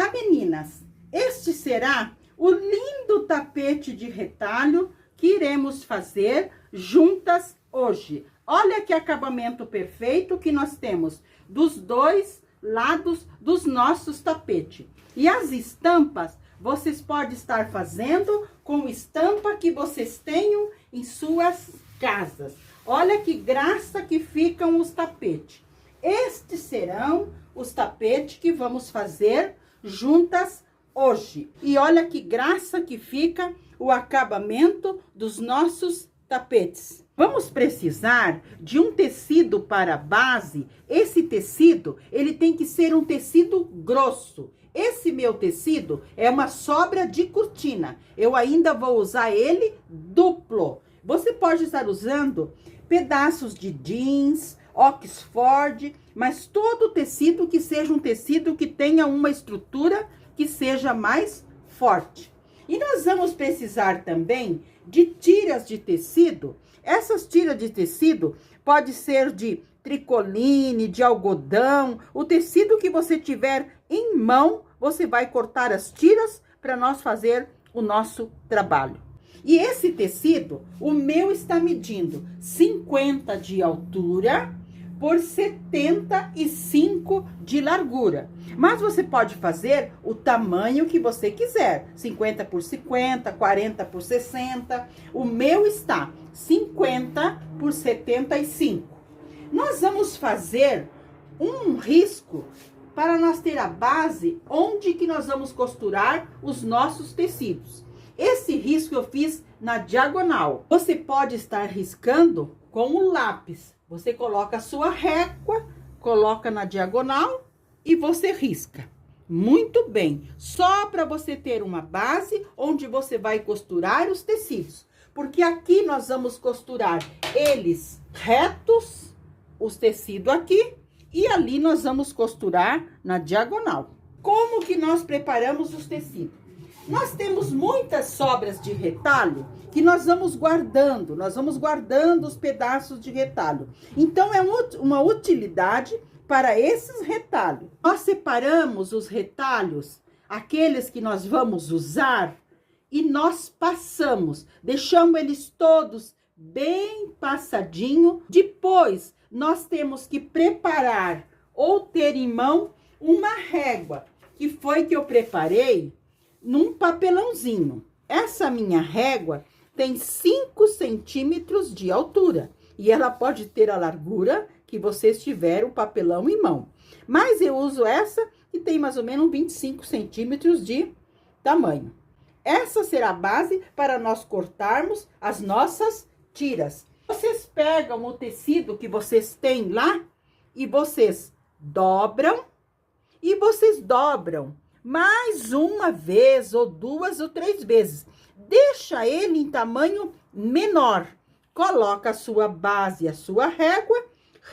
Olá, meninas! Este será o lindo tapete de retalho que iremos fazer juntas hoje. Olha que acabamento perfeito que nós temos dos dois lados dos nossos tapetes. E as estampas, vocês podem estar fazendo com estampa que vocês tenham em suas casas. Olha que graça que ficam os tapetes. Estes serão os tapetes que vamos fazer juntas hoje. E olha que graça que fica o acabamento dos nossos tapetes. Vamos precisar de um tecido para base. Esse tecido, ele tem que ser um tecido grosso. Esse meu tecido é uma sobra de cortina. Eu ainda vou usar ele duplo. Você pode estar usando pedaços de jeans, Oxford, mas todo tecido que seja um tecido que tenha uma estrutura que seja mais forte. E nós vamos precisar também de tiras de tecido. Essas tiras de tecido pode ser de tricoline, de algodão, o tecido que você tiver em mão, você vai cortar as tiras para nós fazer o nosso trabalho. E esse tecido, o meu está medindo 50 de altura por 75 de largura. Mas você pode fazer o tamanho que você quiser, 50 por 50, 40 por 60. O meu está 50 por 75. Nós vamos fazer um risco para nós ter a base onde que nós vamos costurar os nossos tecidos. Esse risco eu fiz na diagonal. Você pode estar riscando com o lápis. Você coloca a sua régua, coloca na diagonal e você risca. Muito bem. Só para você ter uma base onde você vai costurar os tecidos. Porque aqui nós vamos costurar eles retos, os tecidos aqui, e ali nós vamos costurar na diagonal. Como que nós preparamos os tecidos? Nós temos muitas sobras de retalho que nós vamos guardando os pedaços de retalho. Então, é uma utilidade para esses retalhos. Nós separamos os retalhos, aqueles que nós vamos usar, e nós passamos, deixamos eles todos bem passadinho. Depois, nós temos que preparar ou ter em mão uma régua, que foi que eu preparei num papelãozinho. Essa minha régua tem 5 centímetros de altura. E ela pode ter a largura que vocês tiverem o papelão em mão. Mas eu uso essa que tem mais ou menos 25 centímetros de tamanho. Essa será a base para nós cortarmos as nossas tiras. Vocês pegam o tecido que vocês têm lá e vocês dobram. E vocês dobram mais uma vez, ou 2 ou 3 vezes. Deixa ele em tamanho menor. Coloca a sua base, a sua régua,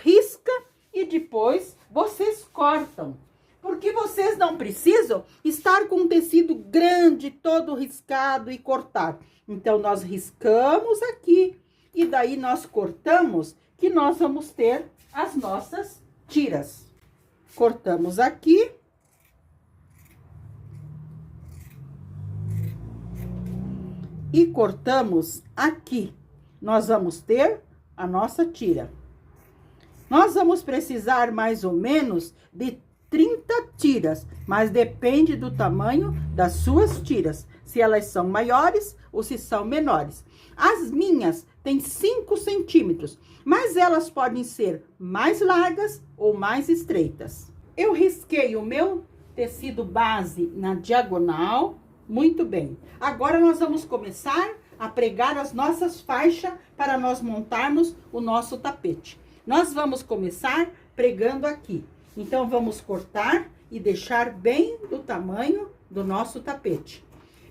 risca e depois vocês cortam. Porque vocês não precisam estar com um tecido grande, todo riscado e cortar. Então, nós riscamos aqui e daí nós cortamos, que nós vamos ter as nossas tiras. Cortamos aqui. E cortamos aqui. Nós vamos ter a nossa tira. Nós vamos precisar mais ou menos de 30 tiras, mas depende do tamanho das suas tiras. Se elas são maiores ou se são menores. As minhas têm 5 centímetros, mas elas podem ser mais largas ou mais estreitas. Eu risquei o meu tecido base na diagonal. Muito bem. Agora, nós vamos começar a pregar as nossas faixas para nós montarmos o nosso tapete. Nós vamos começar pregando aqui. Então, vamos cortar e deixar bem do tamanho do nosso tapete.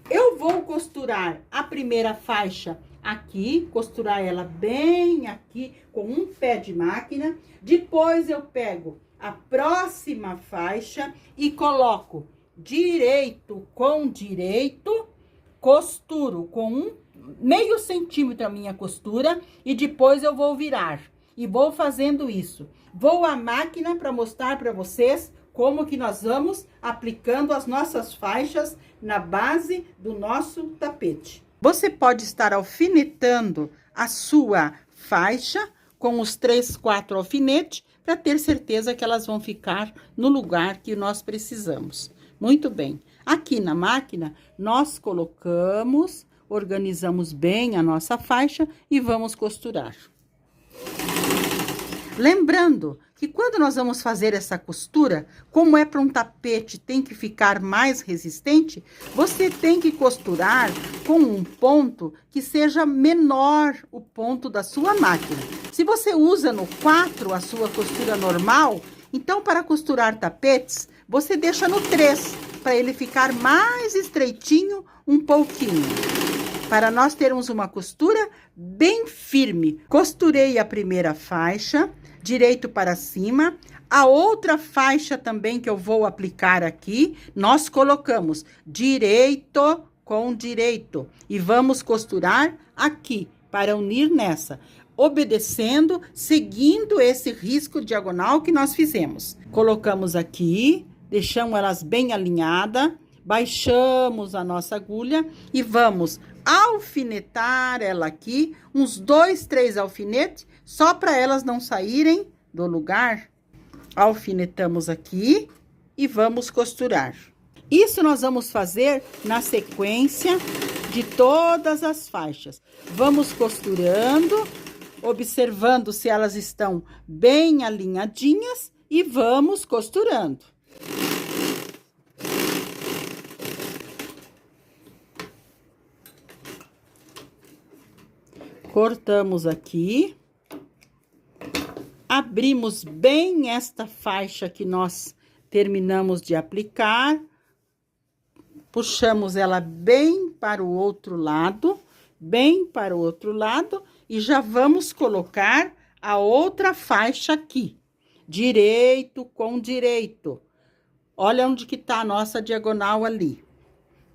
Eu vou costurar a primeira faixa aqui, costurar ela bem aqui com um pé de máquina. Depois, eu pego a próxima faixa e coloco direito com direito, costuro com meio centímetro a minha costura e depois eu vou virar. E vou fazendo isso. Vou à máquina para mostrar para vocês como que nós vamos aplicando as nossas faixas na base do nosso tapete. Você pode estar alfinetando a sua faixa com os 3, 4 alfinetes para ter certeza que elas vão ficar no lugar que nós precisamos. Muito bem. Aqui na máquina, nós colocamos, organizamos bem a nossa faixa e vamos costurar. Lembrando que quando nós vamos fazer essa costura, como é para um tapete, tem que ficar mais resistente, você tem que costurar com um ponto que seja menor o ponto da sua máquina. Se você usa no 4 a sua costura normal, então para costurar tapetes, você deixa no 3, para ele ficar mais estreitinho um pouquinho. Para nós termos uma costura bem firme. Costurei a primeira faixa, direito para cima. A outra faixa também que eu vou aplicar aqui, nós colocamos direito com direito. E vamos costurar aqui, para unir nessa. Obedecendo, seguindo esse risco diagonal que nós fizemos. Colocamos aqui, deixamos elas bem alinhadas, baixamos a nossa agulha e vamos alfinetar ela aqui, uns 2, 3 alfinetes, só para elas não saírem do lugar. Alfinetamos aqui e vamos costurar. Isso nós vamos fazer na sequência de todas as faixas. Vamos costurando, observando se elas estão bem alinhadinhas e vamos costurando. Cortamos aqui, abrimos bem esta faixa que nós terminamos de aplicar, puxamos ela bem para o outro lado, e já vamos colocar a outra faixa aqui, direito com direito. Olha onde que tá a nossa diagonal ali.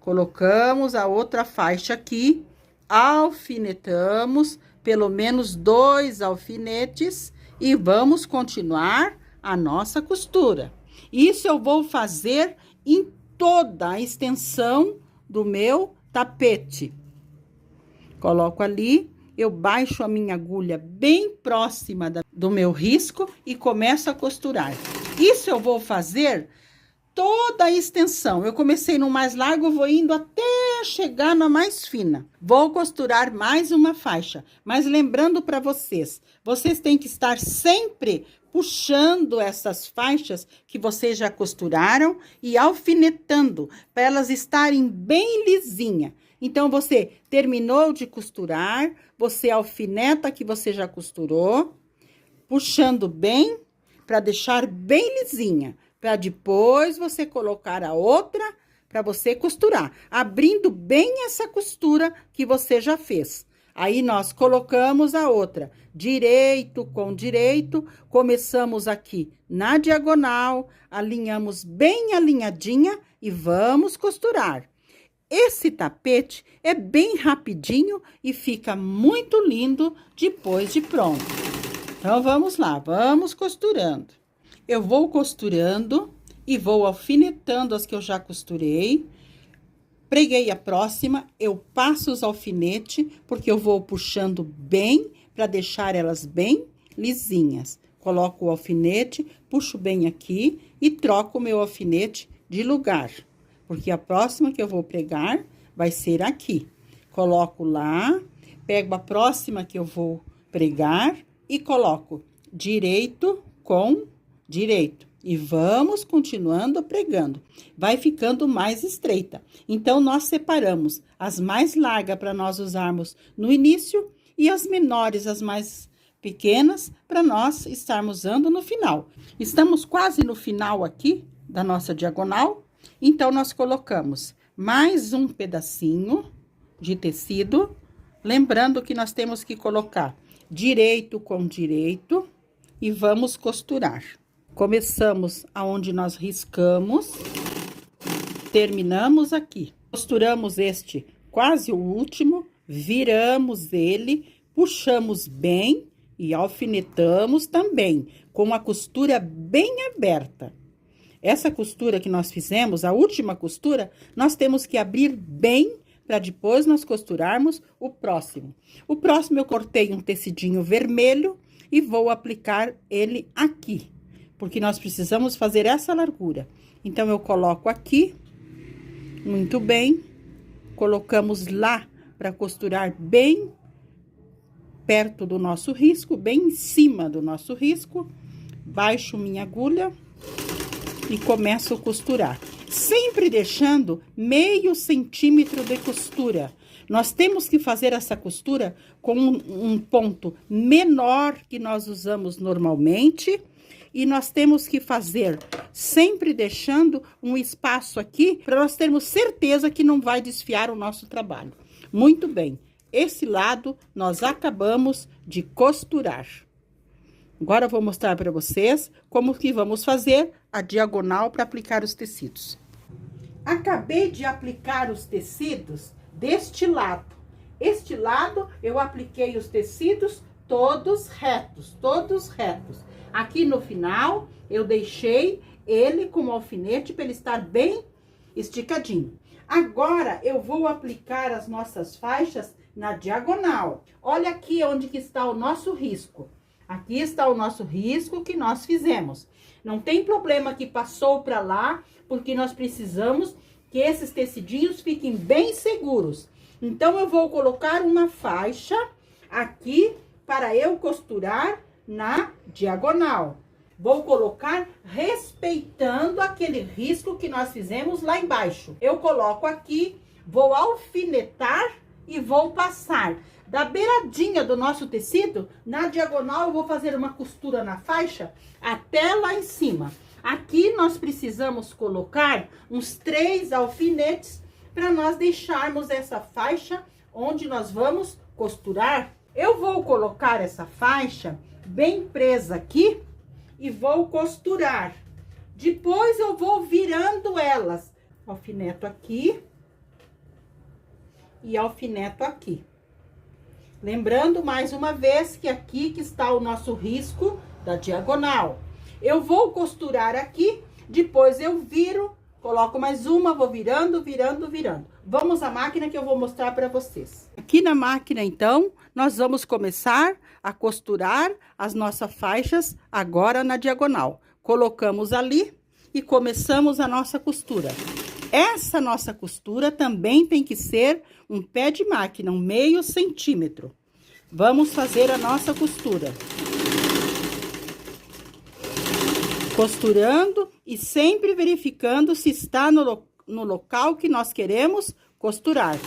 Colocamos a outra faixa aqui, alfinetamos pelo menos 2 alfinetes e vamos continuar a nossa costura. Isso eu vou fazer em toda a extensão do meu tapete. Coloco ali, eu baixo a minha agulha bem próxima do meu risco e começo a costurar. Isso eu vou fazer toda a extensão. Eu comecei no mais largo, vou indo até chegar na mais fina. Vou costurar mais uma faixa, mas lembrando para vocês, vocês têm que estar sempre puxando essas faixas que vocês já costuraram e alfinetando para elas estarem bem lisinha. Então, você terminou de costurar, você alfineta que você já costurou, puxando bem para deixar bem lisinha. Para depois você colocar a outra para você costurar, abrindo bem essa costura que você já fez. Aí, nós colocamos a outra, direito com direito, começamos aqui na diagonal, alinhamos bem alinhadinha e vamos costurar. Esse tapete é bem rapidinho e fica muito lindo depois de pronto. Então, vamos lá, vamos costurando. Eu vou costurando e vou alfinetando as que eu já costurei. Preguei a próxima, eu passo os alfinetes, porque eu vou puxando bem, para deixar elas bem lisinhas. Coloco o alfinete, puxo bem aqui e troco o meu alfinete de lugar. Porque a próxima que eu vou pregar vai ser aqui. Coloco lá, pego a próxima que eu vou pregar e coloco direito com direito. E vamos continuando pregando. Vai ficando mais estreita. Então, nós separamos as mais largas para nós usarmos no início e as menores, as mais pequenas, para nós estarmos usando no final. Estamos quase no final aqui da nossa diagonal. Então, nós colocamos mais um pedacinho de tecido. Lembrando que nós temos que colocar direito com direito e vamos costurar. Começamos aonde nós riscamos, terminamos aqui. Costuramos este quase o último, viramos ele, puxamos bem e alfinetamos também, com a costura bem aberta. Essa costura que nós fizemos, a última costura, nós temos que abrir bem para depois nós costurarmos o próximo. O próximo eu cortei um tecidinho vermelho e vou aplicar ele aqui, porque nós precisamos fazer essa largura. Então, eu coloco aqui, muito bem, colocamos lá para costurar bem perto do nosso risco, bem em cima do nosso risco. Baixo minha agulha e começo a costurar, sempre deixando meio centímetro de costura. Nós temos que fazer essa costura com um ponto menor que nós usamos normalmente, e nós temos que fazer sempre deixando um espaço aqui para nós termos certeza que não vai desfiar o nosso trabalho. Muito bem, esse lado nós acabamos de costurar. Agora eu vou mostrar para vocês como que vamos fazer a diagonal para aplicar os tecidos. Acabei de aplicar os tecidos deste lado. Este lado eu apliquei os tecidos todos retos, todos retos. Aqui no final eu deixei ele com o alfinete para ele estar bem esticadinho. Agora eu vou aplicar as nossas faixas na diagonal. Olha aqui onde que está o nosso risco. Aqui está o nosso risco que nós fizemos. Não tem problema que passou para lá, porque nós precisamos que esses tecidinhos fiquem bem seguros. Então, eu vou colocar uma faixa aqui para eu costurar na diagonal. Vou colocar respeitando aquele risco que nós fizemos lá embaixo. Eu coloco aqui, vou alfinetar e vou passar da beiradinha do nosso tecido, na diagonal eu vou fazer uma costura na faixa até lá em cima. Aqui nós precisamos colocar uns 3 alfinetes para nós deixarmos essa faixa onde nós vamos costurar. Eu vou colocar essa faixa bem presa aqui e vou costurar. Depois eu vou virando elas. Alfineto aqui e alfineto aqui. Lembrando mais uma vez que aqui que está o nosso risco da diagonal. Eu vou costurar aqui, depois eu viro, coloco mais uma, vou virando, virando, virando. Vamos à máquina que eu vou mostrar para vocês. Aqui na máquina, então, nós vamos começar a costurar as nossas faixas agora na diagonal. Colocamos ali e começamos a nossa costura. Essa nossa costura também tem que ser um pé de máquina, um meio centímetro. Vamos fazer a nossa costura. Costurando e sempre verificando se está no local que nós queremos costurar.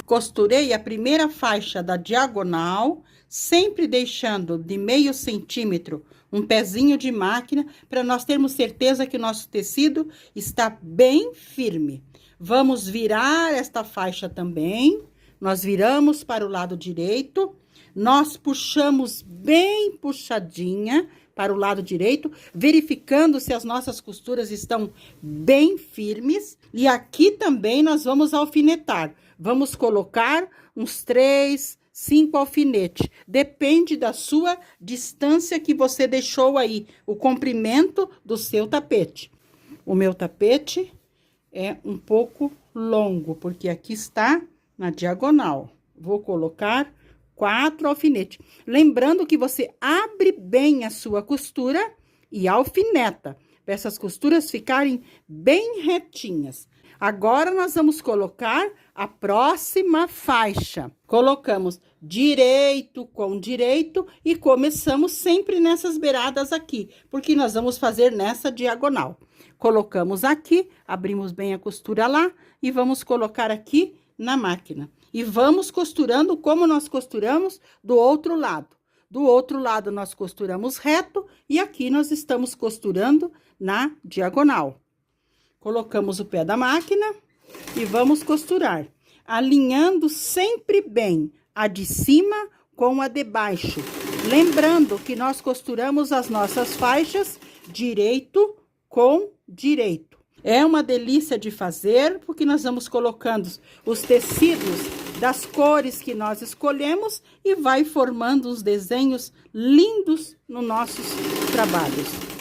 Costurei a primeira faixa da diagonal, sempre deixando de meio centímetro um pezinho de máquina, para nós termos certeza que o nosso tecido está bem firme. Vamos virar esta faixa também, nós viramos para o lado direito, nós puxamos bem puxadinha para o lado direito, verificando se as nossas costuras estão bem firmes. E aqui também nós vamos alfinetar. Vamos colocar uns 3, 5 alfinetes. Depende da sua distância que você deixou aí, o comprimento do seu tapete. O meu tapete é um pouco longo, porque aqui está na diagonal. Vou colocar 4 alfinetes. Lembrando que você abre bem a sua costura e alfineta, para essas costuras ficarem bem retinhas. Agora, nós vamos colocar a próxima faixa. Colocamos direito com direito e começamos sempre nessas beiradas aqui, porque nós vamos fazer nessa diagonal. Colocamos aqui, abrimos bem a costura lá e vamos colocar aqui na máquina. E vamos costurando como nós costuramos do outro lado. Do outro lado, nós costuramos reto e aqui nós estamos costurando na diagonal. Colocamos o pé da máquina e vamos costurar, alinhando sempre bem a de cima com a de baixo. Lembrando que nós costuramos as nossas faixas direito com direito. É uma delícia de fazer, porque nós vamos colocando os tecidos das cores que nós escolhemos e vai formando uns desenhos lindos nos nossos trabalhos.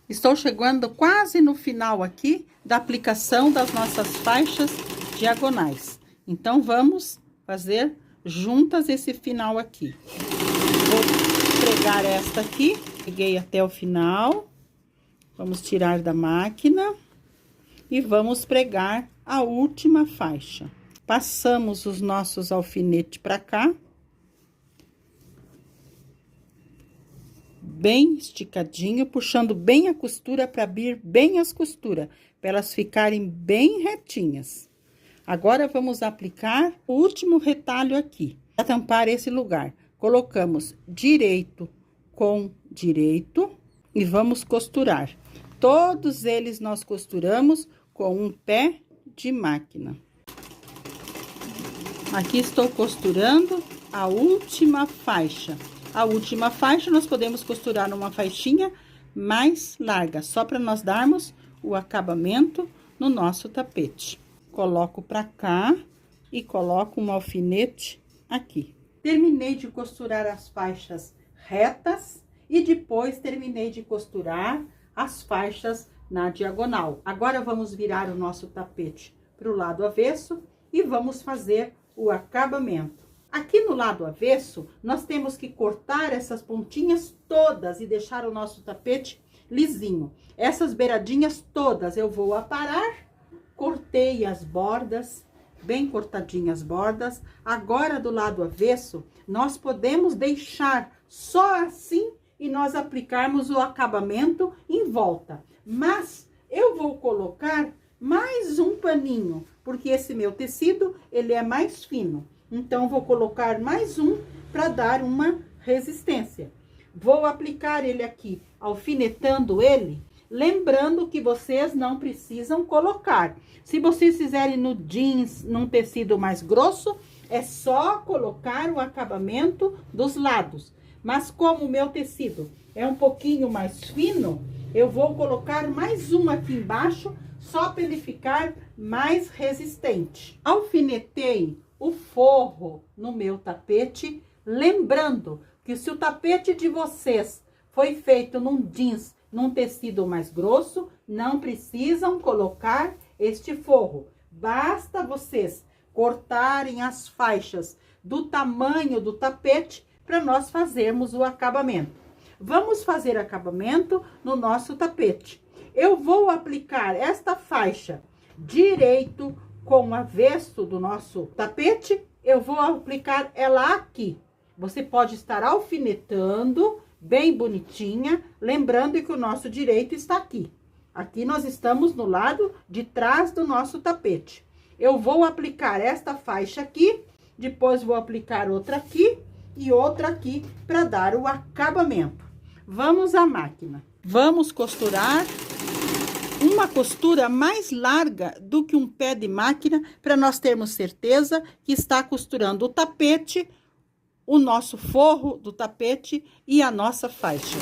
Estou chegando quase no final aqui da aplicação das nossas faixas diagonais. Então, vamos fazer juntas esse final aqui. Vou pregar esta aqui, peguei até o final. Vamos tirar da máquina e vamos pregar a última faixa. Passamos os nossos alfinetes para cá. Bem esticadinho, puxando bem a costura para abrir bem as costuras, para elas ficarem bem retinhas. Agora, vamos aplicar o último retalho aqui, para tampar esse lugar. Colocamos direito com direito e vamos costurar. Todos eles nós costuramos com um pé de máquina. Aqui estou costurando a última faixa. A última faixa nós podemos costurar numa faixinha mais larga, só para nós darmos o acabamento no nosso tapete. Coloco para cá e coloco um alfinete aqui. Terminei de costurar as faixas retas e depois terminei de costurar as faixas na diagonal. Agora, vamos virar o nosso tapete para o lado avesso e vamos fazer o acabamento. Aqui no lado avesso, nós temos que cortar essas pontinhas todas e deixar o nosso tapete lisinho. Essas beiradinhas todas eu vou aparar, cortei as bordas, bem cortadinhas as bordas. Agora, do lado avesso, nós podemos deixar só assim e nós aplicarmos o acabamento em volta. Mas eu vou colocar mais um paninho, porque esse meu tecido, ele é mais fino. Então, vou colocar mais um para dar uma resistência. Vou aplicar ele aqui, alfinetando ele, lembrando que vocês não precisam colocar. Se vocês fizerem no jeans, num tecido mais grosso, é só colocar o acabamento dos lados. Mas como o meu tecido é um pouquinho mais fino, eu vou colocar mais um aqui embaixo, só para ele ficar mais resistente. Alfinetei o forro no meu tapete, lembrando que se o tapete de vocês foi feito num jeans, num tecido mais grosso, não precisam colocar este forro. Basta vocês cortarem as faixas do tamanho do tapete para nós fazermos o acabamento. Vamos fazer acabamento no nosso tapete. Eu vou aplicar esta faixa direito com o avesso do nosso tapete, eu vou aplicar ela aqui. Você pode estar alfinetando bem bonitinha, lembrando que o nosso direito está aqui. Aqui nós estamos no lado de trás do nosso tapete. Eu vou aplicar esta faixa aqui, depois vou aplicar outra aqui e outra aqui para dar o acabamento. Vamos à máquina. Vamos costurar uma costura mais larga do que um pé de máquina, para nós termos certeza que está costurando o tapete, o nosso forro do tapete e a nossa faixa.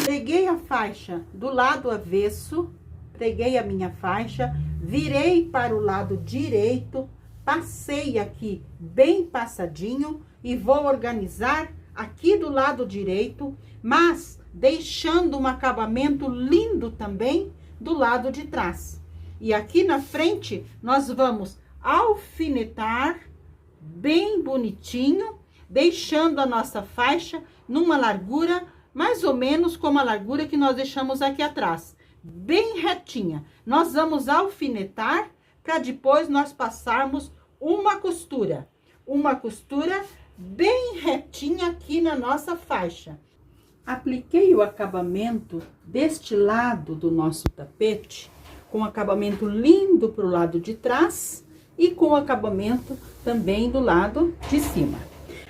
Preguei a faixa do lado avesso, preguei a minha faixa, virei para o lado direito, passei aqui bem passadinho e vou organizar aqui do lado direito, mas deixando um acabamento lindo também do lado de trás. E aqui na frente, nós vamos alfinetar bem bonitinho, deixando a nossa faixa numa largura mais ou menos como a largura que nós deixamos aqui atrás, bem retinha. Nós vamos alfinetar para depois nós passarmos uma costura bem retinha aqui na nossa faixa. Apliquei o acabamento deste lado do nosso tapete, com acabamento lindo para o lado de trás e com acabamento também do lado de cima.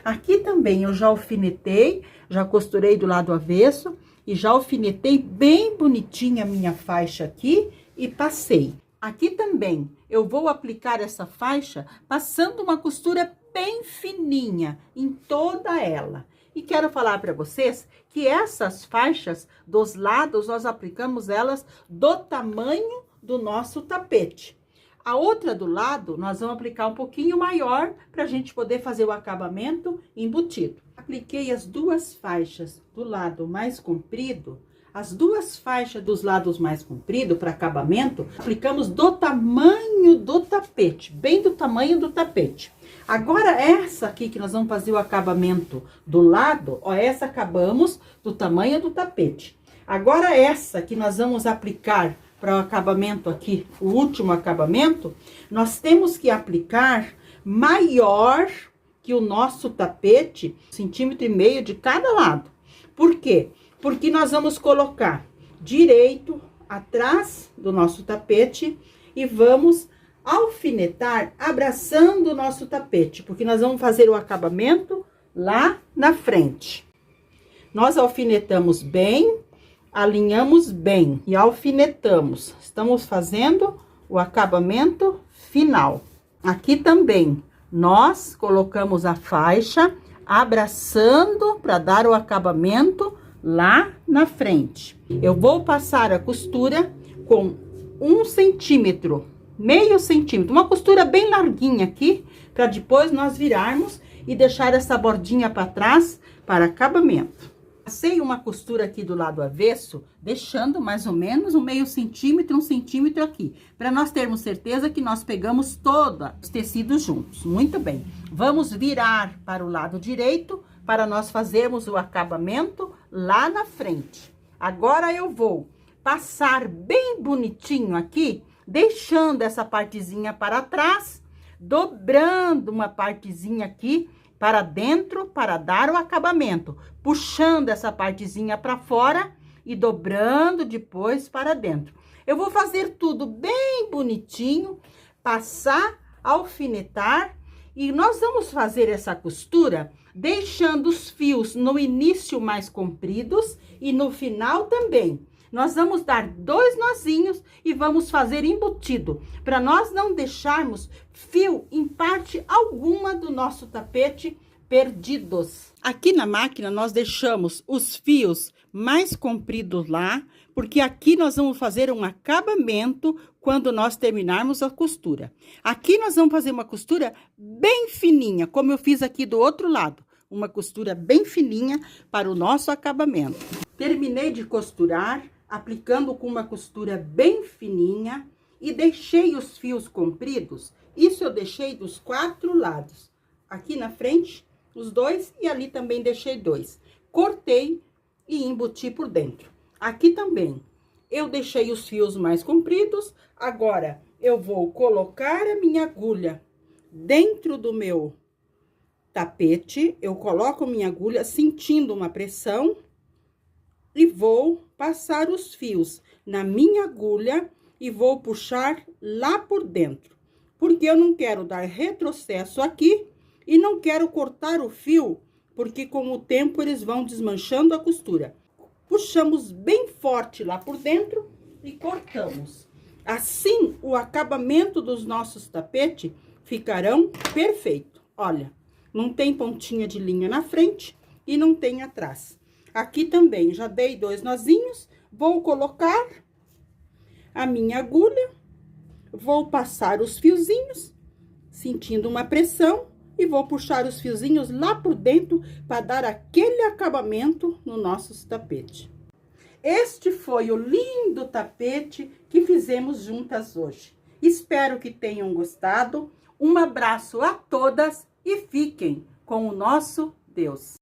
Aqui também eu já alfinetei, já costurei do lado avesso e já alfinetei bem bonitinha a minha faixa aqui e passei. Aqui também eu vou aplicar essa faixa passando uma costura bem fininha em toda ela. E quero falar para vocês que essas faixas dos lados, nós aplicamos elas do tamanho do nosso tapete. A outra do lado, nós vamos aplicar um pouquinho maior para a gente poder fazer o acabamento embutido. Apliquei as duas faixas do lado mais comprido, as duas faixas dos lados mais compridos para acabamento, aplicamos do tamanho do tapete, bem do tamanho do tapete. Agora, essa aqui que nós vamos fazer o acabamento do lado, ó, essa acabamos do tamanho do tapete. Agora, essa que nós vamos aplicar para o acabamento aqui, o último acabamento, nós temos que aplicar maior que o nosso tapete, 1,5 centímetros de cada lado. Por quê? Porque nós vamos colocar direito atrás do nosso tapete e vamos alfinetar abraçando o nosso tapete, porque nós vamos fazer o acabamento lá na frente. Nós alfinetamos bem, alinhamos bem e alfinetamos. Estamos fazendo o acabamento final. Aqui também, nós colocamos a faixa abraçando para dar o acabamento lá na frente. Eu vou passar a costura com 1 centímetro, meio centímetro, uma costura bem larguinha aqui, para depois nós virarmos e deixar essa bordinha para trás para acabamento. Passei uma costura aqui do lado avesso, deixando mais ou menos um meio centímetro, 1 centímetro aqui, para nós termos certeza que nós pegamos todos os tecidos juntos. Muito bem, vamos virar para o lado direito, para nós fazermos o acabamento lá na frente. Agora, eu vou passar bem bonitinho aqui, deixando essa partezinha para trás, dobrando uma partezinha aqui para dentro, para dar o acabamento, puxando essa partezinha para fora e dobrando depois para dentro. Eu vou fazer tudo bem bonitinho, passar, alfinetar, e nós vamos fazer essa costura deixando os fios no início mais compridos e no final também. Nós vamos dar 2 nozinhos e vamos fazer embutido, para nós não deixarmos fio em parte alguma do nosso tapete perdidos. Aqui na máquina, nós deixamos os fios mais compridos lá, porque aqui nós vamos fazer um acabamento quando nós terminarmos a costura. Aqui nós vamos fazer uma costura bem fininha, como eu fiz aqui do outro lado. Uma costura bem fininha para o nosso acabamento. Terminei de costurar, aplicando com uma costura bem fininha e deixei os fios compridos. Isso eu deixei dos 4 lados. Aqui na frente, os 2 e ali também deixei 2. Cortei e embuti por dentro. Aqui também eu deixei os fios mais compridos. Agora, eu vou colocar a minha agulha dentro do meu tapete. Eu coloco minha agulha sentindo uma pressão e vou passar os fios na minha agulha e vou puxar lá por dentro, porque eu não quero dar retrocesso aqui e não quero cortar o fio, porque com o tempo eles vão desmanchando a costura. Puxamos bem forte lá por dentro e cortamos. Assim, o acabamento dos nossos tapetes ficarão perfeito. Olha, não tem pontinha de linha na frente e não tem atrás. Aqui também já dei 2 nozinhos, vou colocar a minha agulha, vou passar os fiozinhos, sentindo uma pressão, e vou puxar os fiozinhos lá por dentro para dar aquele acabamento no nosso tapete. Este foi o lindo tapete que fizemos juntas hoje. Espero que tenham gostado. Um abraço a todas e fiquem com o nosso Deus.